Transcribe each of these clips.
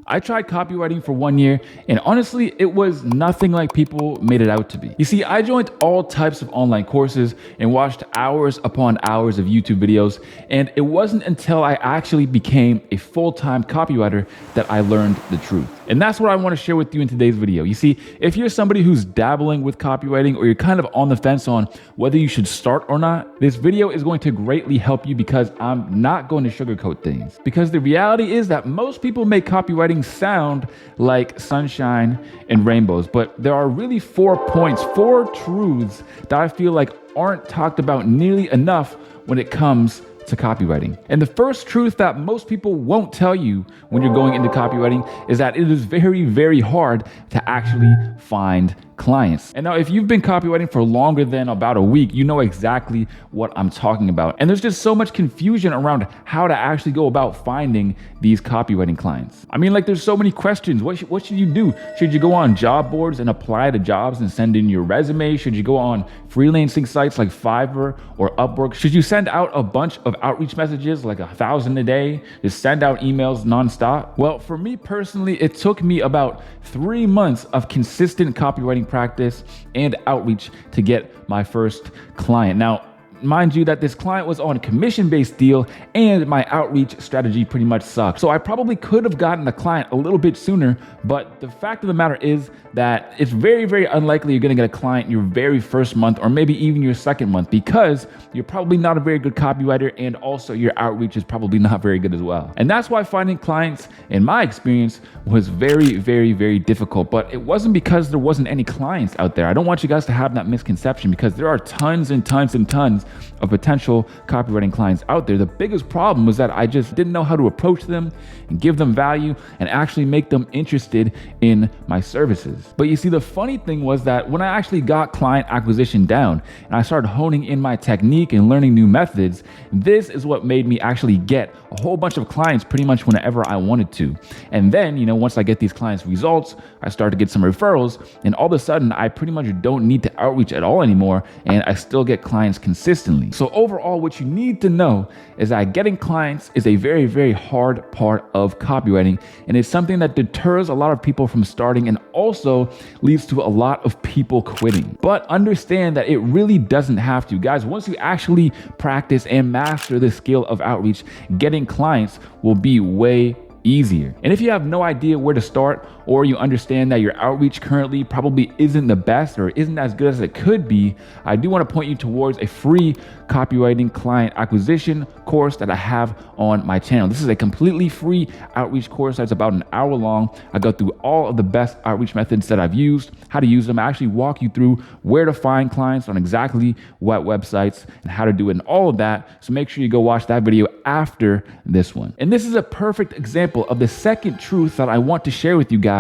I tried copywriting for 1 year, and honestly, it was nothing like people made it out to be. You see, I joined all types of online courses and watched hours upon hours of YouTube videos, and it wasn't until I actually became a full-time copywriter that I learned the truth. And that's what I want to share with you in today's video. You see, if you're somebody who's dabbling with copywriting or you're kind of on the fence on whether you should start or not, this video is going to greatly help you because I'm not going to sugarcoat things. Because the reality is that most people make copywriting sound like sunshine and rainbows, but there are really 4 points, 4 truths that I feel like aren't talked about nearly enough when it comes to copywriting. And the first truth that most people won't tell you when you're going into copywriting is that it is very, very hard to actually find clients. And now if you've been copywriting for longer than about a week, you know exactly what I'm talking about. And there's just so much confusion around how to actually go about finding these copywriting clients. I mean, like there's so many questions. What should you do? Should you go on job boards and apply to jobs and send in your resume? Should you go on freelancing sites like Fiverr or Upwork? Should you send out a bunch of outreach messages, like 1,000 a day, just send out emails nonstop? Well, for me personally, it took me about 3 months of consistent copywriting practice and outreach to get my first client. Now, mind you that this client was on a commission-based deal and my outreach strategy pretty much sucked. So I probably could have gotten the client a little bit sooner, but the fact of the matter is that it's very, very unlikely you're gonna get a client your very first month or maybe even your second month because you're probably not a very good copywriter and also your outreach is probably not very good as well. And that's why finding clients, in my experience, was very, very, very difficult. But it wasn't because there wasn't any clients out there. I don't want you guys to have that misconception because there are tons and tons and tons of potential copywriting clients out there. The biggest problem was that I just didn't know how to approach them and give them value and actually make them interested in my services. But you see, the funny thing was that when I actually got client acquisition down and I started honing in my technique and learning new methods, this is what made me actually get a whole bunch of clients pretty much whenever I wanted to. And then, once I get these clients' results, I start to get some referrals, and all of a sudden I pretty much don't need to outreach at all anymore, and I still get clients consistently. So overall, what you need to know is that getting clients is a very, very hard part of copywriting, and it's something that deters a lot of people from starting and also leads to a lot of people quitting. But understand that it really doesn't have to. Guys, once you actually practice and master the skill of outreach, getting clients will be way easier. And if you have no idea where to start, or you understand that your outreach currently probably isn't the best or isn't as good as it could be, I do want to point you towards a free copywriting client acquisition course that I have on my channel. This is a completely free outreach course that's about an hour long. I go through all of the best outreach methods that I've used, how to use them. I actually walk you through where to find clients on exactly what websites and how to do it and all of that. So make sure you go watch that video after this one. And this is a perfect example of the second truth that I want to share with you guys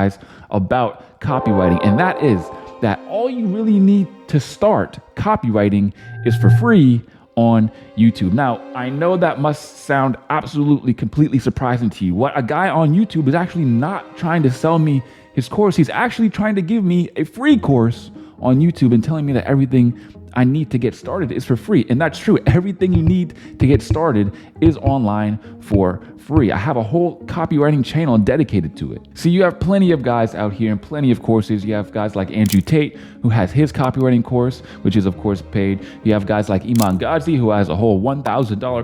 about copywriting, and that is that all you really need to start copywriting is for free on YouTube. Now, I know that must sound absolutely, completely surprising to you. What a guy on YouTube is actually not trying to sell me his course. He's actually trying to give me a free course on YouTube and telling me that everything I need to get started is for free. And that's true. Everything you need to get started is online for free. I have a whole copywriting channel dedicated to it. So you have plenty of guys out here and plenty of courses. You have guys like Andrew Tate, who has his copywriting course, which is of course paid. You have guys like Iman Gadzhi, who has a whole $1,000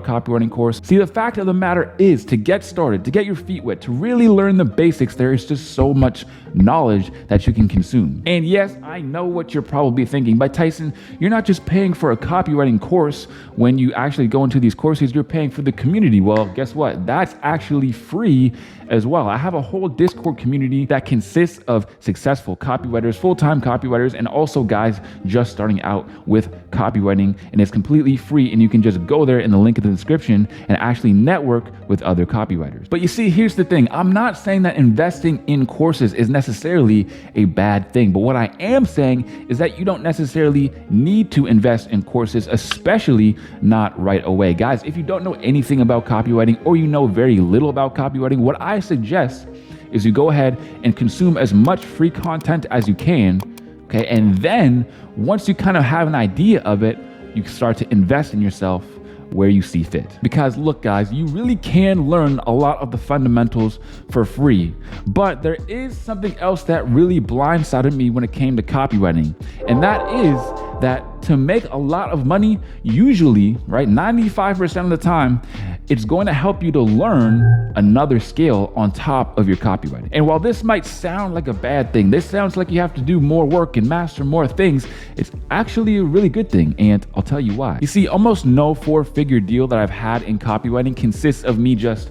copywriting course. See, the fact of the matter is, to get started, to get your feet wet, to really learn the basics, there is just so much knowledge that you can consume. And yes, I know what you're probably thinking, but Tyson, you're not just paying for a copywriting course. When you actually go into these courses, you're paying for the community. Well, guess what? That's actually free as well. I have a whole Discord community that consists of successful copywriters, full-time copywriters, and also guys just starting out with copywriting, and it's completely free, and you can just go there in the link in the description and actually network with other copywriters. But you see, here's the thing. I'm not saying that investing in courses is necessarily a bad thing, but what I am saying is that you don't necessarily need to invest in courses, especially not right away. Guys, if you don't know anything about copywriting or you know very little about copywriting, what I suggest is you go ahead and consume as much free content as you can, okay? And then once you kind of have an idea of it, you start to invest in yourself where you see fit. Because look, guys, you really can learn a lot of the fundamentals for free, but there is something else that really blindsided me when it came to copywriting, and that is that to make a lot of money, usually, right, 95% of the time, it's going to help you to learn another skill on top of your copywriting. And while this might sound like a bad thing, this sounds like you have to do more work and master more things, it's actually a really good thing, and I'll tell you why. You see, almost no four-figure deal that I've had in copywriting consists of me just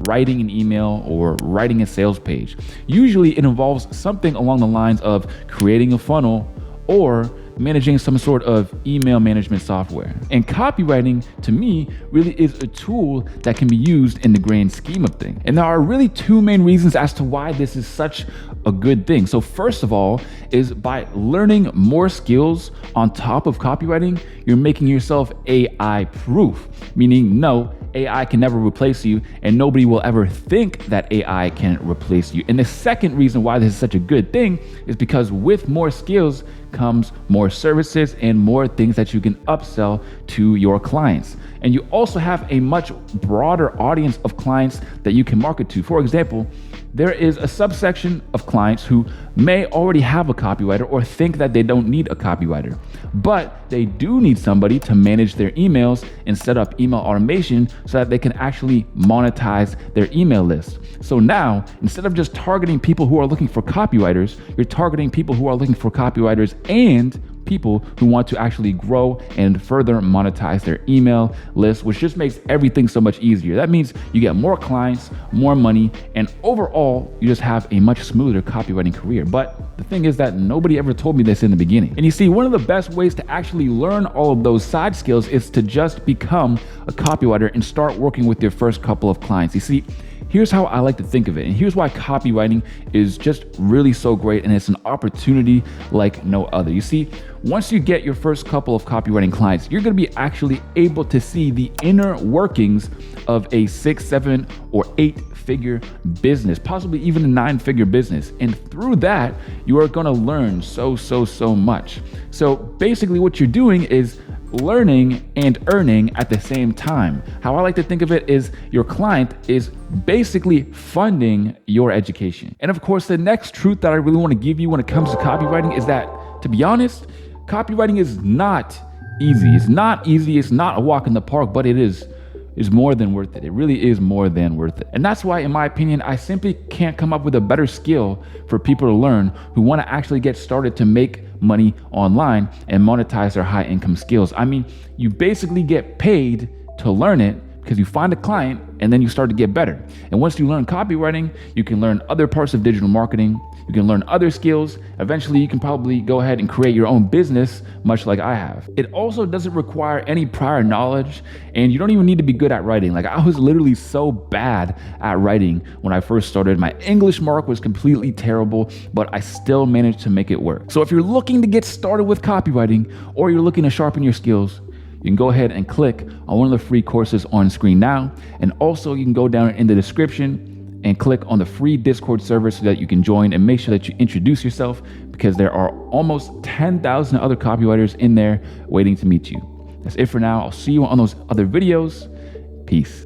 writing an email or writing a sales page. Usually it involves something along the lines of creating a funnel or managing some sort of email management software. And copywriting, to me, really is a tool that can be used in the grand scheme of things. And there are really two main reasons as to why this is such a good thing. So first of all is by learning more skills on top of copywriting, you're making yourself AI proof, meaning no, AI can never replace you, and nobody will ever think that AI can replace you. And the second reason why this is such a good thing is because with more skills comes more services and more things that you can upsell to your clients. And you also have a much broader audience of clients that you can market to. For example, there is a subsection of clients who may already have a copywriter or think that they don't need a copywriter, but they do need somebody to manage their emails and set up email automation so that they can actually monetize their email list. So now, instead of just targeting people who are looking for copywriters, you're targeting people who are looking for copywriters and people who want to actually grow and further monetize their email list, which just makes everything so much easier. That means you get more clients, more money, and overall, you just have a much smoother copywriting career. But the thing is that nobody ever told me this in the beginning. And you see, one of the best ways to actually learn all of those side skills is to just become a copywriter and start working with your first couple of clients. You see, here's how I like to think of it, and here's why copywriting is just really so great, and it's an opportunity like no other. You see, once you get your first couple of copywriting clients, you're gonna be actually able to see the inner workings of a 6, 7, or 8-figure business, possibly even a 9-figure business. And through that, you are gonna learn so much. So basically what you're doing is learning and earning at the same time. How I like to think of it is your client is basically funding your education. And of course, the next truth that I really want to give you when it comes to copywriting is that, to be honest, copywriting is not easy. It's not easy. It's not a walk in the park, but it is more than worth it. It really is more than worth it. And that's why, in my opinion, I simply can't come up with a better skill for people to learn who want to actually get started to make money online and monetize their high income skills. I mean, you basically get paid to learn it because you find a client and then you start to get better. And once you learn copywriting, you can learn other parts of digital marketing. You can learn other skills. Eventually, you can probably go ahead and create your own business, much like I have. It also doesn't require any prior knowledge, and you don't even need to be good at writing. Like, I was literally so bad at writing when I first started. My English mark was completely terrible, but I still managed to make it work. So if you're looking to get started with copywriting, or you're looking to sharpen your skills, you can go ahead and click on one of the free courses on screen now. And also you can go down in the description and click on the free Discord server so that you can join, and make sure that you introduce yourself, because there are almost 10,000 other copywriters in there waiting to meet you. That's it for now. I'll see you on those other videos. Peace.